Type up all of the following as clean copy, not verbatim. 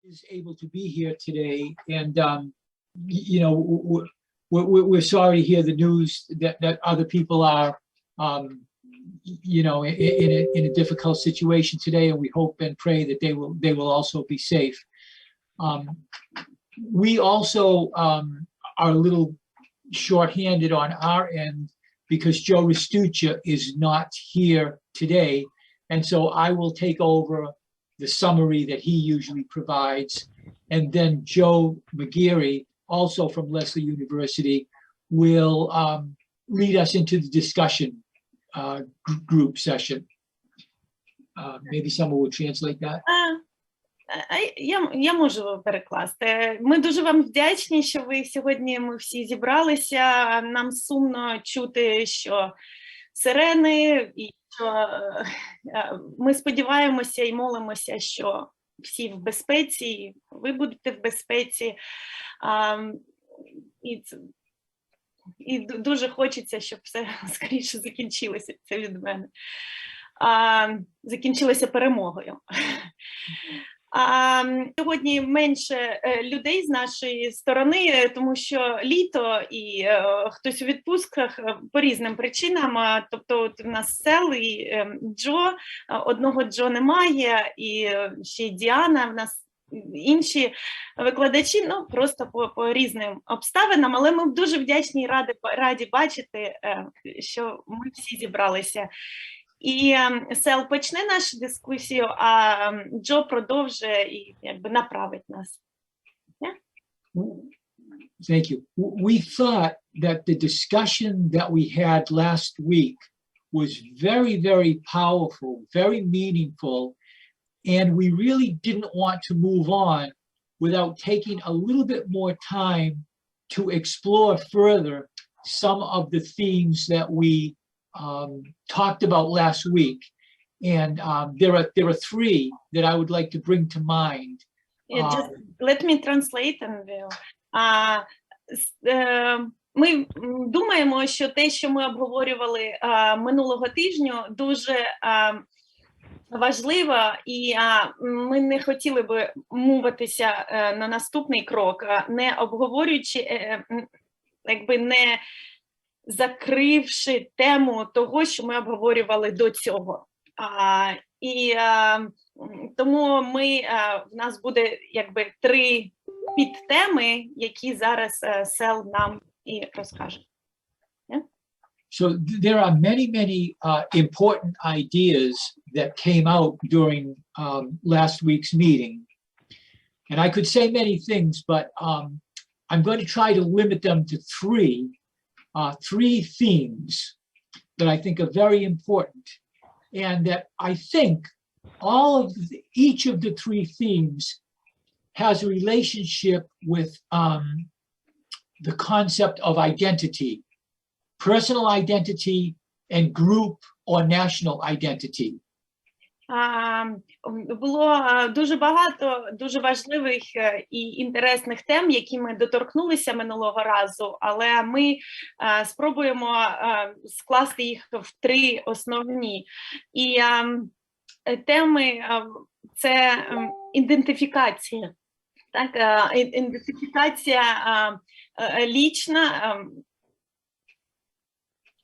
is able to be here today, and you know, we're sorry to hear the news that other people are, you know, in a difficult situation today, and we hope and pray that they will also be safe. We also are a little shorthanded on our end because Joe Restuccia is not here today, and so I will take over the summary that he usually provides, and then Joe McGeary, also from Lesley University, will lead us into the discussion group session. Maybe someone will translate that. Я можу перекласти. Ми дуже вам вдячні, що ви сьогодні ми всі зібралися. Нам сумно чути, що сирени, і що ми сподіваємося і молимося, що всі в безпеці, ви будете в безпеці. І дуже хочеться, щоб все скоріше закінчилося, це від мене. Закінчилося перемогою. Сьогодні менше людей з нашої сторони, тому що літо і хтось у відпустках по різним причинам. Тобто от у нас Сел і Джо, одного Джо немає, і ще й Діана, в нас інші викладачі, ну просто по різним обставинам, але ми дуже вдячні і раді бачити, що ми всі зібралися. І Сел почне нашу дискусію, а Джо продовжує і якби направить нас. Thank you. We thought that the discussion that we had last week was very, very powerful, very meaningful, and we really didn't want to move on without taking a little bit more time to explore further some of the themes that we talked about last week, and there are three that I would like to bring to mind. Yeah, just let me translate and ми думаємо, що те, що ми обговорювали минулого тижня, дуже важливо, і ми не хотіли би мовитися на наступний крок, не обговорюючи, якби не закривши тему того, що ми обговорювали до цього. Тому в нас буде якби три підтеми, які зараз Сел нам і розкаже. Yeah? So there are many important ideas that came out during last week's meeting. And I could say many things, but I'm going to try to limit them to three themes that I think are very important, and that I think each of the three themes has a relationship with the concept of identity, personal identity, and group or national identity. Було дуже багато дуже важливих і інтересних тем, які ми доторкнулися минулого разу, але ми спробуємо скласти їх в три основні. І теми – це ідентифікація. Так, ідентифікація лічна,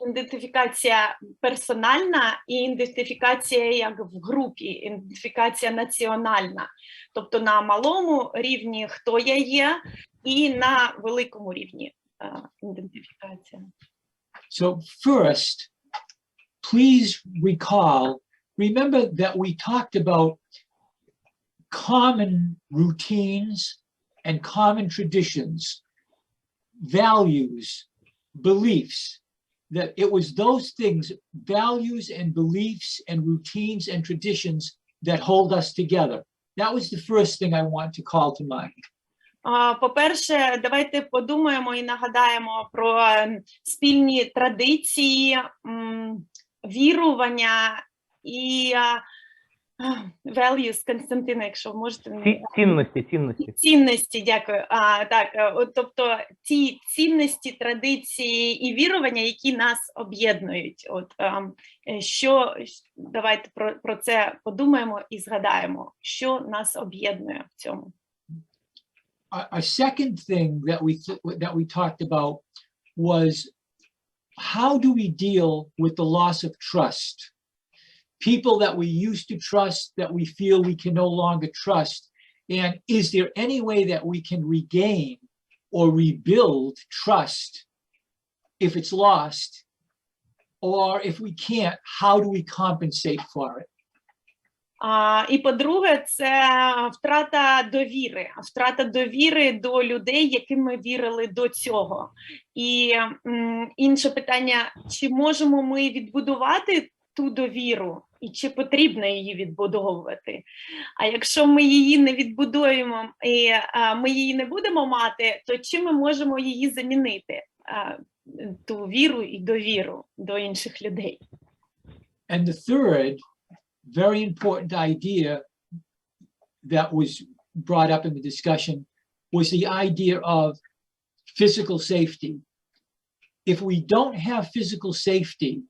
ідентифікація персональна і ідентифікація як в групі, ідентифікація національна. Тобто на малому рівні, хто я є, і на великому рівні ідентифікація. So first, please remember that we talked about common routines and common traditions, values, beliefs, that it was those things, values and beliefs and routines and traditions that hold us together. That was the first thing I want to call to mind. По-перше, давайте подумаємо і нагадаємо про спільні традиції, вірування і values, Константина, якщо можете. Цінності, дякую. Так, тобто ті цінності, традиції і вірування, які нас об'єднують. Давайте про це подумаємо і згадаємо, що нас об'єднує в цьому. a second thing that we talked about was, how do we deal with the loss of trust? People that we used to trust, that we feel we can no longer trust. And is there any way that we can regain or rebuild trust if it's lost? Or if we can't, how do we compensate for it? І по-друге, це втрата довіри до людей, яким ми вірили до цього. І інше питання, чи можемо ми відбудувати ту довіру, і чи потрібно її відбудовувати? А якщо ми її не відбудуємо, і ми її не будемо мати, то чим ми можемо її замінити? Ту віру і довіру до інших людей. And the third very important idea that was brought up in the discussion was the idea of physical safety. If we don't have physical safety,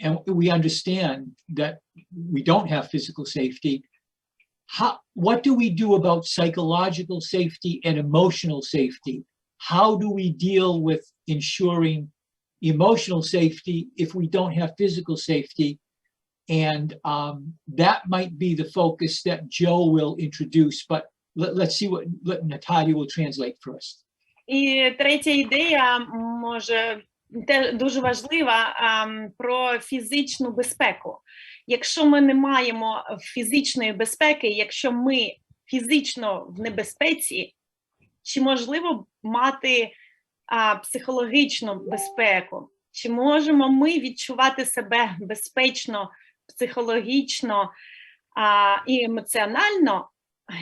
and we understand that we don't have physical safety, what do we do about psychological safety and emotional safety? How do we deal with ensuring emotional safety if we don't have physical safety? And that might be the focus that Joe will introduce, but let's see what Natalia will translate first. І третя ідея, може, дуже важлива, про фізичну безпеку. Якщо ми не маємо фізичної безпеки, якщо ми фізично в небезпеці, чи можливо мати психологічну безпеку? Чи можемо ми відчувати себе безпечно, психологічно і емоціонально,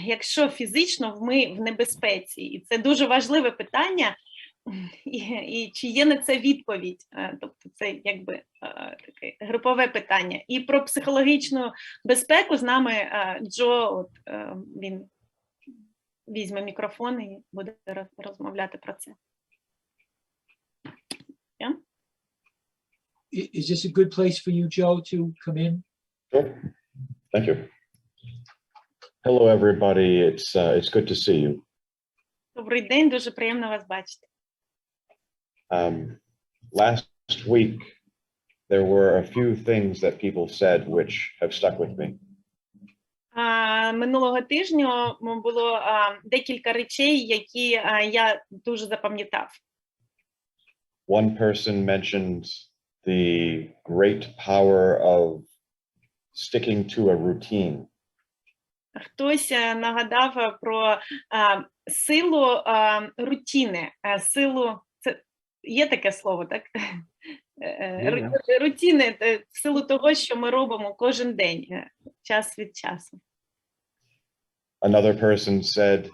якщо фізично ми в небезпеці? І це дуже важливе питання, і чи є на це відповідь? Тобто це якби таке групове питання. І про психологічну безпеку з нами Джо, він візьме мікрофон і буде розмовляти про це. Yeah? Is this a good place for you, Joe, to come in? Sure. Thank you. Hello, everybody. It's good to see you. Добрий день, дуже приємно вас бачити. Last week, there were a few things that people said which have stuck with me. Минулого тижня було декілька речей, які я дуже запам'ятав. One person mentioned the great power of sticking to a routine. Хтось нагадав про силу рутини, силу, це є таке слово, так? Рутини, силу того, що ми робимо кожен день, час від часу. Another person said,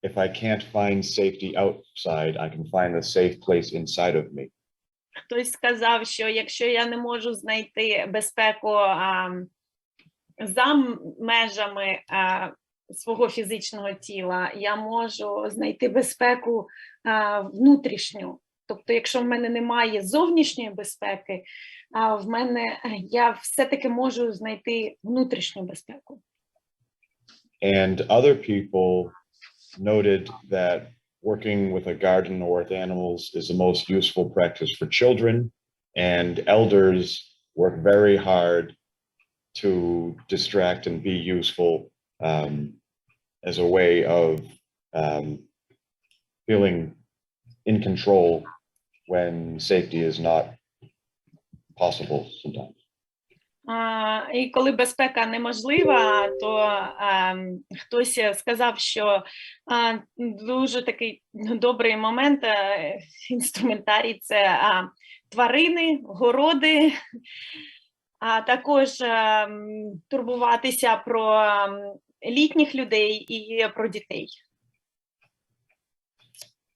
if I can't find safety outside, I can find a safe place inside of me. Хтось сказав, що якщо я не можу знайти безпеку за межами свого фізичного тіла, я можу знайти безпеку внутрішню. Тобто, якщо в мене немає зовнішньої безпеки, в мене я все-таки можу знайти внутрішню безпеку. And other people noted that working with a garden or with animals is the most useful practice for children, and elders work very hard to distract and be useful as a way of feeling in control when safety is not possible sometimes. І коли безпека неможлива, то хтось сказав, що дуже такий добрий момент, інструментарій – це тварини, городи, а також турбуватися про літніх людей і про дітей.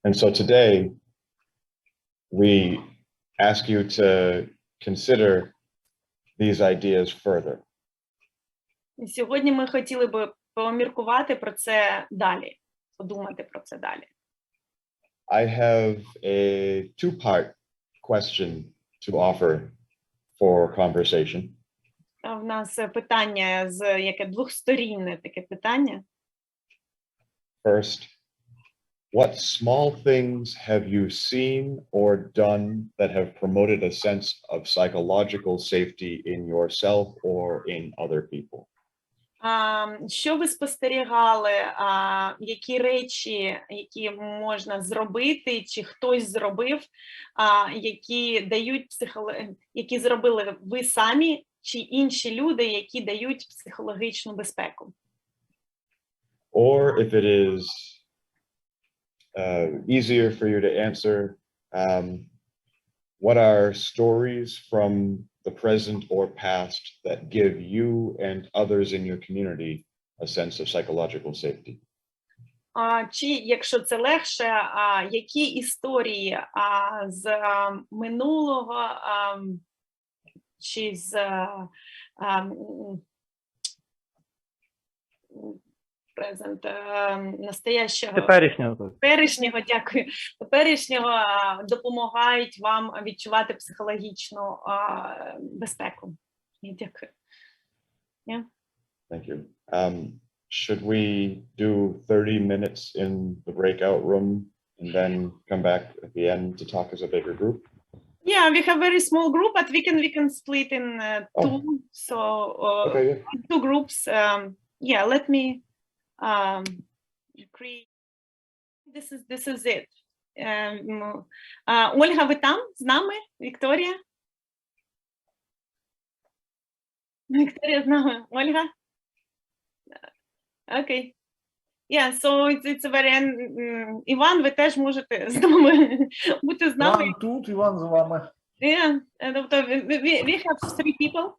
And so today, we ask you to consider these ideas further. Сьогодні ми хотіли би поміркувати про це далі, подумати про це далі. I have a two-part question to offer for conversation. В нас питання, яке двохсторінне таке питання. First, what small things have you seen or done that have promoted a sense of psychological safety in yourself or in other people? Що ви спостерігали, які речі, які можна зробити, чи хтось зробив, які зробили ви самі, чи інші люди, які дають психологічну безпеку? Or if it is easier for you to answer, what are stories from the present or past that give you and others in your community a sense of psychological safety? Чи, якщо це легше, які історії з минулого чи з презент, настоящого, теперішнього допомагають вам відчувати психологічну безпеку. Дякую. Yeah. Thank you. Should we do 30 minutes in the breakout room and then come back at the end to talk as a bigger group? Yeah, we have very small group, but we can split in two. So Okay, yeah. two groups. Yeah, let me create. This is it. Ольга, ви там з нами? Вікторія? Вікторія з нами. Ольга? Окей. Yeah, so it's a very... Іван, ви теж можете з нами бути з нами. Іван тут, Іван з вами. Yeah, тобто we have 3 people.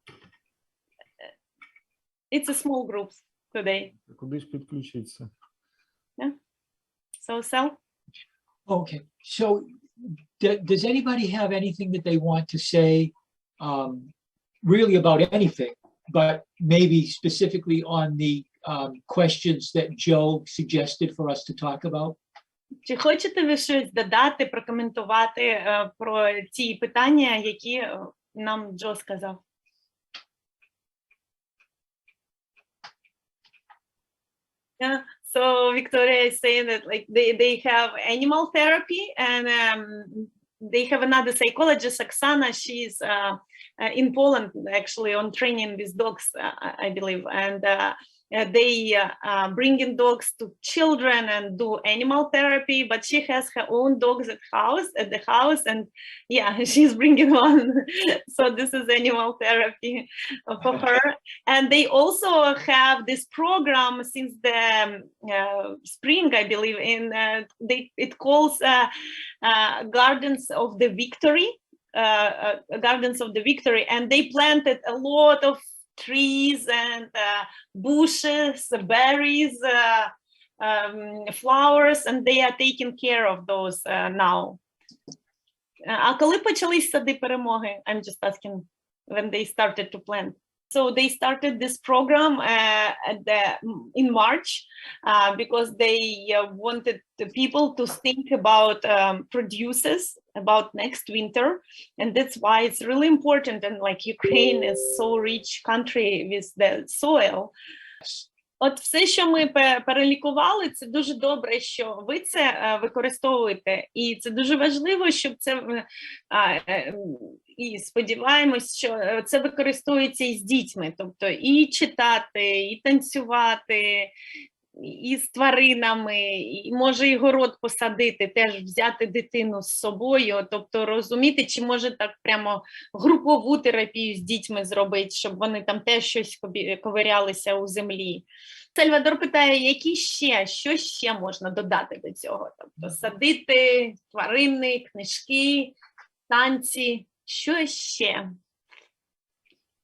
It's a small group today. Кудись підключитися. Yeah. So, Sal? Okay, so does anybody have anything that they want to say really about anything, but maybe specifically on the questions that Joe suggested for us to talk about? Чи хочете ви щось додати, прокоментувати про ті питання, які нам Джо сказав? Yeah. So Victoria is saying that like they have animal therapy, and they have another psychologist, Oksana. She's in Poland actually on training with dogs, I believe, and they bring in dogs to children and do animal therapy, but she has her own dogs at the house, and yeah, she's bringing one. So this is animal therapy for her. And they also have this program since the spring, I believe, it calls Gardens of the Victory, Gardens of the Victory, and they planted a lot of trees and bushes, berries, flowers, and they are taking care of those now. А коли почались сади перемоги? I'm just asking when they started to plant. So they started this program in March because they wanted the people to think about produces about next winter, and that's why it's really important. And like Ukraine is so rich country with the soil. От все, що ми перелікували, це дуже добре, що ви це використовуєте. І це дуже важливо, щоб це, і сподіваємось, що це використовується і з дітьми. Тобто і читати, і танцювати, і з тваринами, і може і город посадити, теж взяти дитину з собою, тобто розуміти, чи може так прямо групову терапію з дітьми зробити, щоб вони там теж щось ковирялися у землі. Сальвадор питає, що ще можна додати до цього? Тобто садити, тварини, книжки, танці, що ще?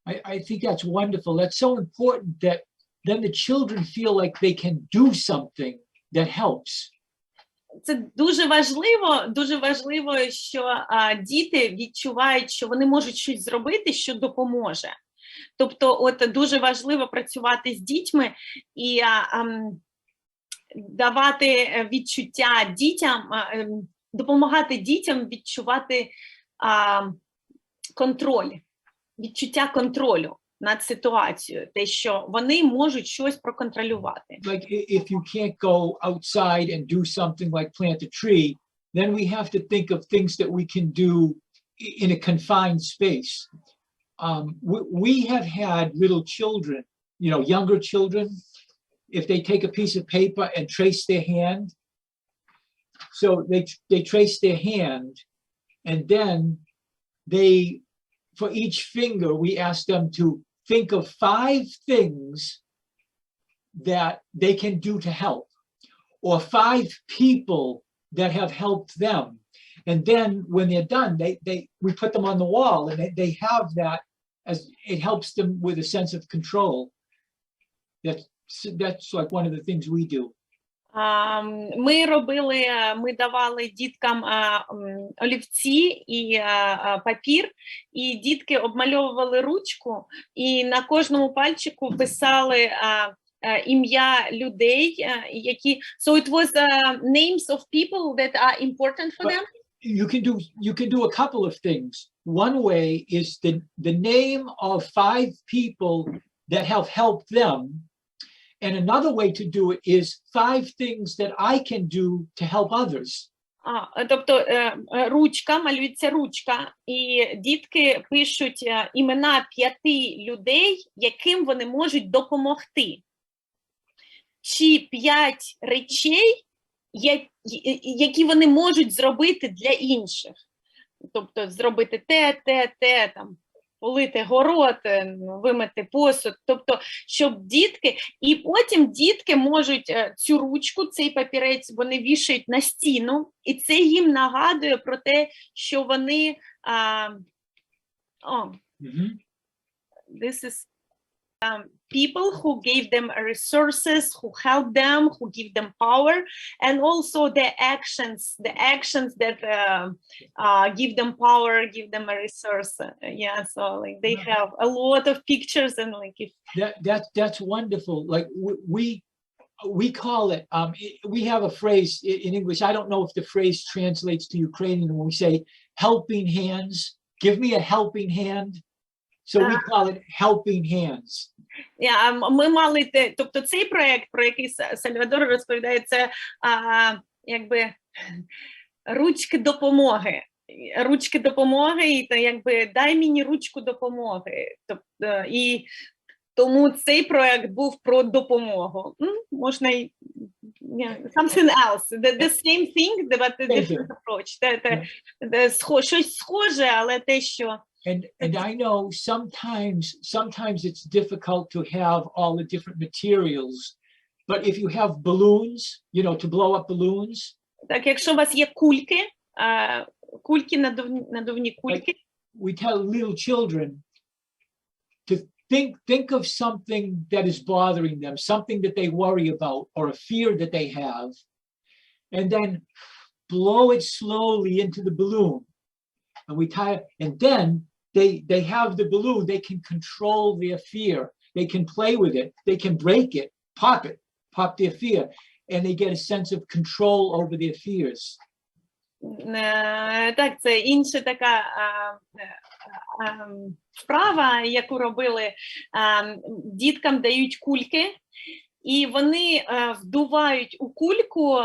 I think that's wonderful. That's so important that then the children feel like they can do something that helps. Це дуже важливо, що діти відчувають, що вони можуть щось зробити, що допоможе. Тобто, от дуже важливо працювати з дітьми і давати відчуття дітям, допомагати дітям відчувати контроль, відчуття контролю. над ситуацією, те, що вони можуть щось проконтролювати. Like if you can't go outside and do something like plant a tree, then we have to think of things that we can do in a confined space. We have had little children, you know, younger children, if they take a piece of paper and trace their hand, so they trace their hand, and then for each finger, we ask them to think of 5 things that they can do to help, or 5 people that have helped them. And then when they're done, we put them on the wall, and they have that, as it helps them with a sense of control. That's like one of the things we do. Ми давали діткам олівці і папір, і дітки обмальовували ручку, і на кожному пальчику писали ім'я людей, які... So it was names of people that are important for them? You can do a couple of things. One way is the name of 5 people that have helped them. And another way to do it is 5 things that I can do to help others. Тобто ручка, малюється ручка, і дітки пишуть імена 5 людей, яким вони можуть допомогти. Чи 5 речей, які вони можуть зробити для інших. Тобто зробити те, там, полити город, вимити посуд, тобто, щоб дітки, і потім дітки можуть цю ручку, цей папірець, вони вішають на стіну, і це їм нагадує про те, що вони, this is people who gave them resources, who help them, who give them power, and also the actions that give them power, give them a resource. Yeah, so like they have a lot of pictures, and like if that's wonderful. Like we call it. We have a phrase in English. I don't know if the phrase translates to Ukrainian when we say "helping hands." Give me a helping hand. So we call it helping hands. Ми мали, тобто цей проект, про який Сальвадор розповідає, це якби ручки допомоги. Ручки допомоги, і якби дай мені ручку допомоги. Тобто, і тому цей проект був про допомогу. Можна й something else, the same thing, but a different approach. Щось схоже, але те, що And I know sometimes it's difficult to have all the different materials, but if you have balloons, you know, to blow up balloons. Так, якщо у вас є кульки, надувні кульки. We tell little children to think of something that is bothering them, something that they worry about, or a fear that they have, and then blow it slowly into the balloon. And we tie it, and then they have the balloon, they can control their fear, they can play with it, they can break it, pop their fear, and they get a sense of control over their fears. Так, це інша така вправа, яку робили, діткам дають кульки, і вони вдувають у кульку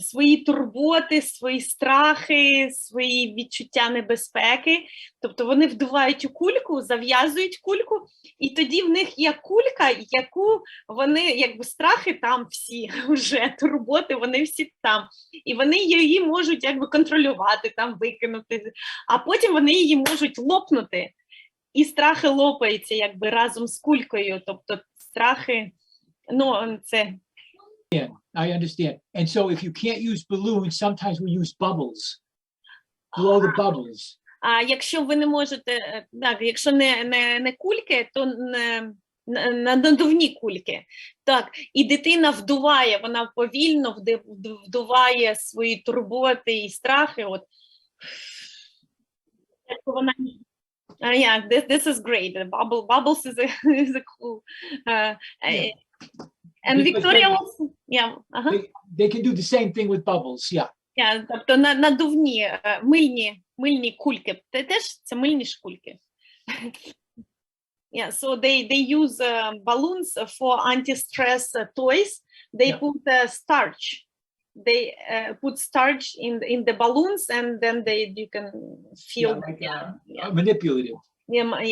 свої турботи, свої страхи, свої відчуття небезпеки. Тобто вони вдувають у кульку, зав'язують кульку, і тоді в них є кулька, яку вони, якби страхи там всі вже, турботи, вони всі там. І вони її можуть якби контролювати, там викинути, а потім вони її можуть лопнути. І страхи лопаються якби разом з кулькою, тобто страхи. No, це... Yeah, I understand. And so if you can't use balloons, sometimes we use bubbles. Blow the bubbles. А якщо ви не можете, так, якщо не кульки, то надувні кульки. Так, і дитина вдуває, вона повільно вдуває свої турботи і страхи. От. Вона... Yeah, this is great. Bubbles is a cool... And Victoria also, yeah. They can do the same thing with bubbles, yeah. Yeah, тобто надувні, мильні кульки. Теж це мильні ж кульки. Yeah, so they use balloons for anti-stress toys. They Yeah. put starch. They put starch in the balloons, and then you can feel. Yeah, like manipulative.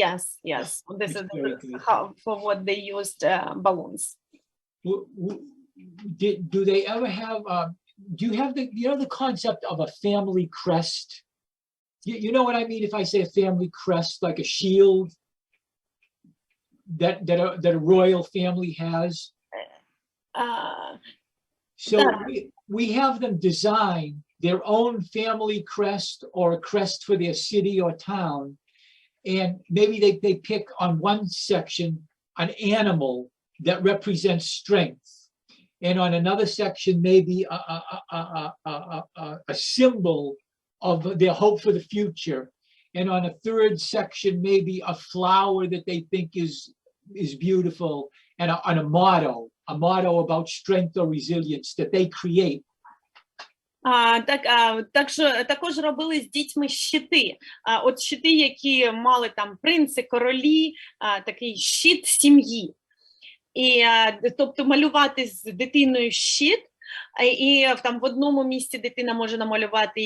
Yes. This It's is very good. how for what they used balloons. Do they ever have, do you have the concept of a family crest? You know what I mean if I say a family crest, like a shield that a royal family has? So we have them design their own family crest or a crest for their city or town. And maybe they pick on one section an animal that represents strength. And on another section, maybe a symbol of their hope for the future. And on a third section, maybe a flower that they think is beautiful, and a motto about strength or resilience that they create. Також робили з дітьми щити. От щити, які мали там принци, королі, такий щит сім'ї. І, тобто, малювати з дитиною щит, і там в одному місці дитина може намалювати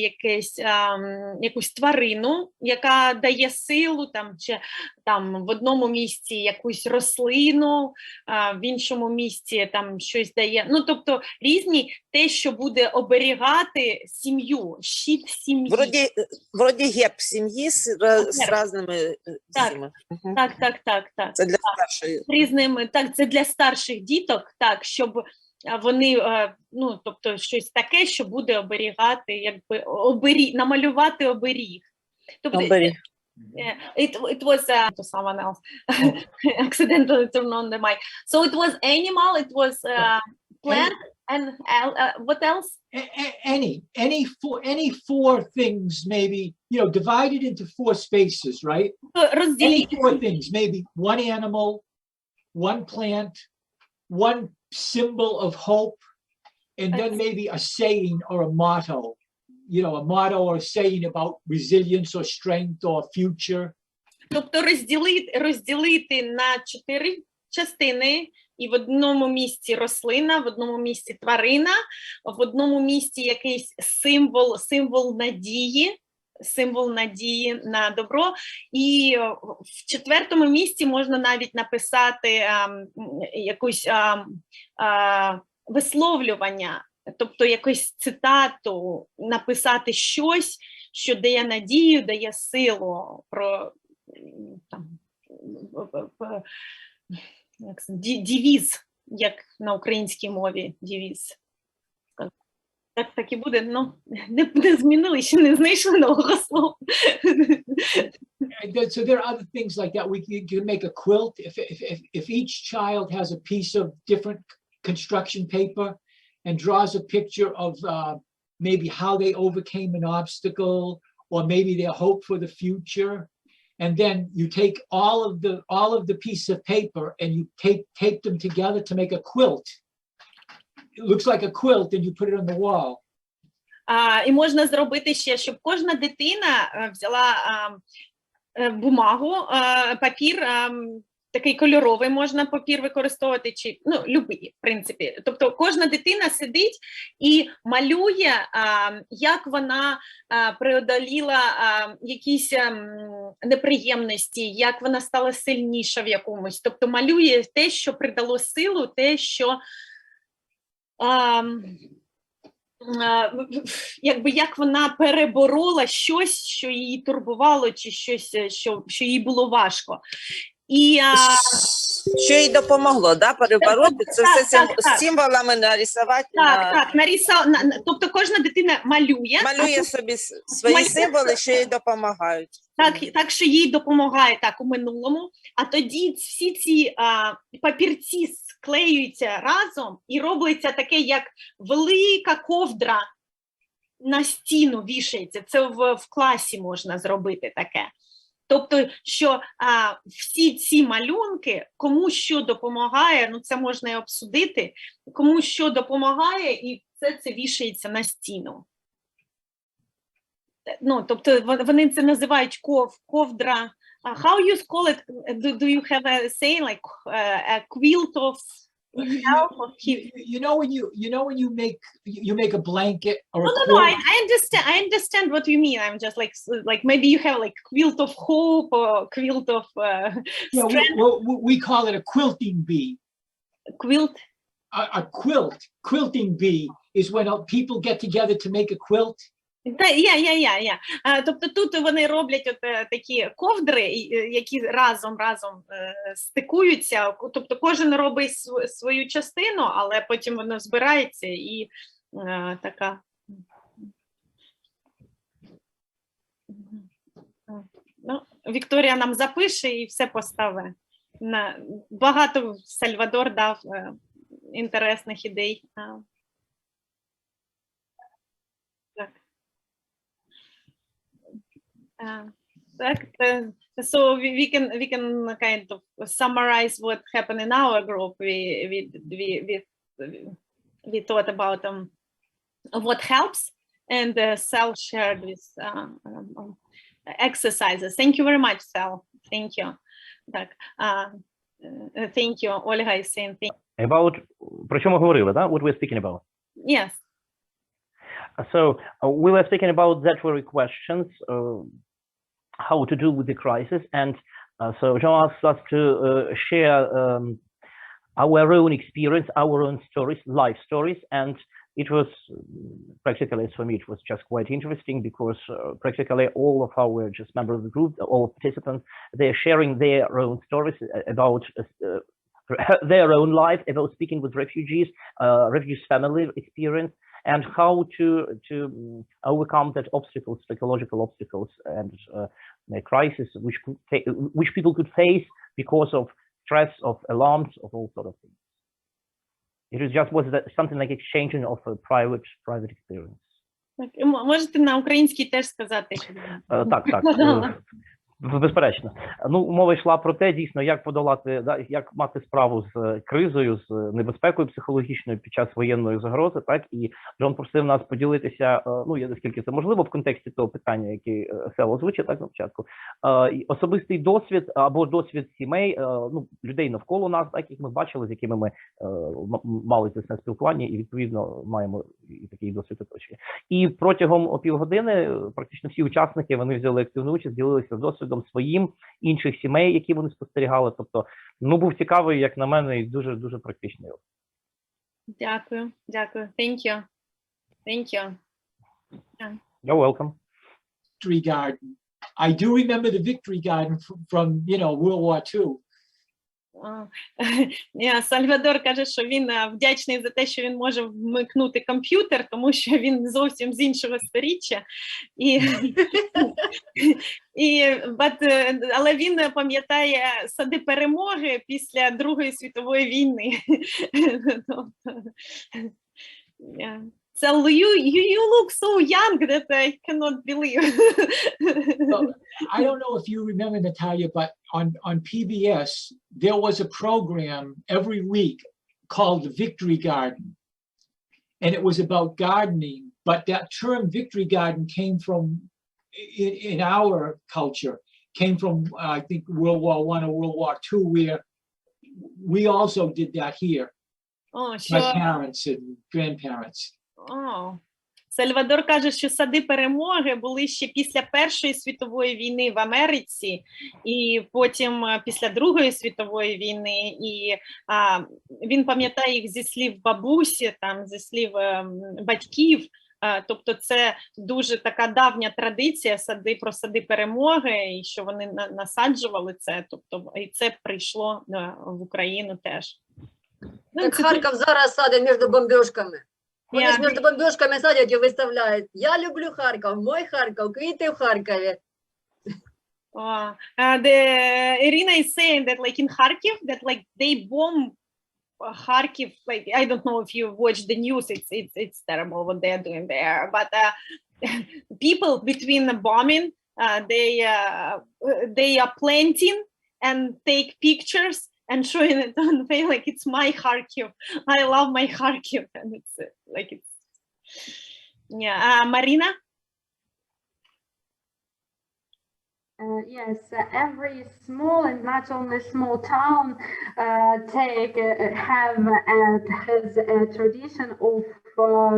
якусь тварину, яка дає силу, чи в одному місці якусь рослину, в іншому місці там щось дає. Ну, тобто, різні те, що буде оберігати сім'ю, щит сім'ї. Вроді герб сім'ї з різними. Так. Це для старшої. Різними, так, це для старших діток, так, щоб вони, ну, тобто, щось таке, що буде оберігати, якби, намалювати оберіг. Тобто, Оберіг. It was to someone else. Accidentally turned on the mic. So it was animal, it was plant, and what else? Any four things, maybe, divided into four spaces, right? Any four things, maybe one animal, one plant, one symbol of hope, and then maybe a saying or a motto, a motto or a saying about resilience or strength or future. Тобто розділити на 4 частини, і в одному місці рослина, в одному місці тварина, в одному місці якийсь символ надії на добро, і в 4-му місці можна навіть написати якусь висловлювання, тобто якусь цитату, написати щось, що дає надію, дає силу, про девіз, як на українській мові, девіз. Так і буде, ну, не змінили, ще не знайшли нового слова. So there are other things like that. We can make a quilt. If each child has a piece of different construction paper and draws a picture of maybe how they overcame an obstacle, or maybe their hope for the future, and then you take all of the pieces of paper and you tape them together to make a quilt. It looks like a quilt, and you put it on the wall. І можна зробити ще, щоб кожна дитина взяла бумагу, папір, такий кольоровий можна папір використовувати, чи, ну, любий, в принципі. Тобто кожна дитина сидить і малює, як вона преодоліла якісь неприємності, як вона стала сильніша в якомусь. Тобто малює те, що придало силу, те, що якби як вона переборола щось, що її турбувало, чи щось, що їй було важко. І, що їй допомогло, да, перебороти? Це все символами нарисувати. Тобто кожна дитина малює собі свої символи, що їй допомагають. Так, що їй допомагає так у минулому, а тоді всі ці папірці склеюються разом і робиться таке, як велика ковдра на стіну вішається. Це в класі можна зробити таке. Тобто, що всі ці малюнки, кому що допомагає, ну це можна і обсудити, кому що допомагає, і це вішається на стіну. Ну, тобто, вони це називають ковдра How you call it? Do you have a saying like a quilt of help? You know when you make a blanket or a No, quilt? I understand what you mean. I'm just like maybe you have like quilt of hope or quilt of Yeah, strength. we call it a quilting bee. Quilt. A quilting bee is when people get together to make a quilt. Тобто тут вони роблять от такі ковдри, які разом стикуються. Тобто кожен робить свою частину, але потім воно збирається і така. Ну, Вікторія нам запише і все поставить. Багато Сальвадор дав інтересних ідей. So we can kind of summarize what happened in our group. We thought about what helps, and Sal shared with exercises. Thank you very much, Sal. Thank you. Thank you. Ольга is saying thank you. About, про що ми говорили, да? What we're speaking about. Yes. So we were speaking about that very questions, how to deal with the crisis, and so Jean asked us to share our own experience, our own stories, life stories, and it was practically, for me, it was just quite interesting because practically all of our just members of the group, all participants, they're sharing their own stories about their own life, about speaking with refugees, refugees' family experience, and how to overcome that obstacles, psychological obstacles, and crisis which people could face because of stress, of alarms, of all sort of things. It was something like exchanging of a private experience. Можете на українській теж сказати? Так. Безперечно. Ну, мова йшла про те, дійсно, як подолати, да, як мати справу з кризою, з небезпекою психологічною під час воєнної загрози, так, і Джон просив нас поділитися, ну, наскільки це можливо, в контексті того питання, яке Сел озвучив, так, на початку, особистий досвід або досвід сімей, ну, людей навколо нас, так, яких ми бачили, з якими ми мали тісне спілкування, і, відповідно, маємо і такий досвід оточення. І протягом півгодини практично всі учасники, вони взяли активну участь, ділилися досвідом своїм, інших сімей, які вони спостерігали. Тобто, ну, був цікавий, як на мене, і дуже практичний. Дякую. Thank you. You're welcome. Victory Garden. I do remember the Victory Garden from World War II. Сальвадор каже, що він вдячний за те, що він може вмикнути комп'ютер, тому що він зовсім з іншого сторіччя. Але він пам'ятає сади перемоги після Другої світової війни. So you look so young that I cannot believe. Well, I don't know if you remember, Natalia, but on PBS, there was a program every week called the Victory Garden. And it was about gardening, but that term Victory Garden came from, in our culture, came from, I think, World War I or World War II, where we also did that here. Oh, sure. My parents and grandparents. Сальвадор каже, що сади перемоги були ще після Першої світової війни в Америці, і потім після Другої світової війни, і він пам'ятає їх зі слів бабусі, там, зі слів батьків. Тобто це дуже така давня традиція про сади перемоги, і що вони насаджували це, тобто і це прийшло в Україну теж. Так Харків зараз садить між бомбіжками. Вони ж між бомбіжками садять і виставляють. Я люблю Харків, мой Харків, квіти в Харкові. Irina is saying that like in Kharkiv, that like they bomb Kharkiv, like I don't know if you watch the news, it's terrible what they're doing there, but people between the bombing, they are planting and take pictures and showing it on the way like it's my Kharkiv. I love my Kharkiv, and it's like it's Marina. Yes, every small and not only small town has a tradition of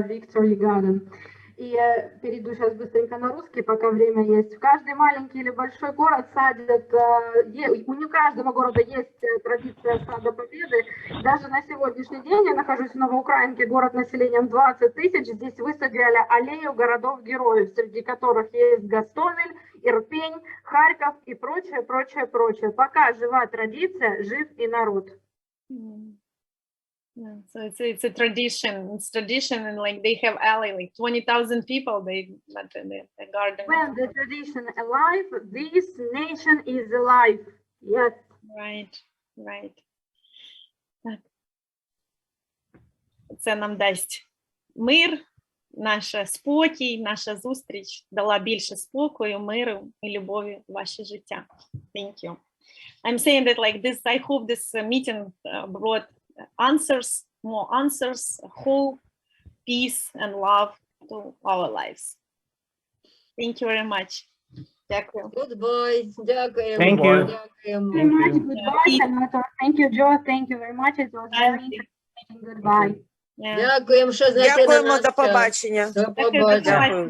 Victory Garden. И перейду сейчас быстренько на русский, пока время есть. В каждый маленький или большой город садят, у каждого города есть традиция Сада Победы. Даже на сегодняшний день я нахожусь в Новоукраинке, город населением 20 тысяч. Здесь высадили аллею городов-героев, среди которых есть Гостомель, Ирпень, Харьков и прочее, прочее, прочее. Пока жива традиция, жив и народ. Yeah, so it's a tradition. It's tradition, and like they have alley, like 20,000 people. They let the garden. When the tradition alive, this nation is alive. Yes. Right, right. Так. Це нам дасть мир, наша спокій, наша зустріч дала більше спокою, миру і любові в ваше життя. Thank you. I'm saying that like this. I hope this meeting brought answers, more answers, hope, peace, and love to our lives. Thank you very much. Дякую. Goodbye. Дякуємо. Thank you. Дякуємо. Very much. Goodbye, Senator. Thank you, Joe. Thank you very much. It was very interesting. Goodbye. Yeah. Дякуємо, що знайшли на Дякуємо, нас до час. побачення. До Дякую, до побачення. побачення. Дякую.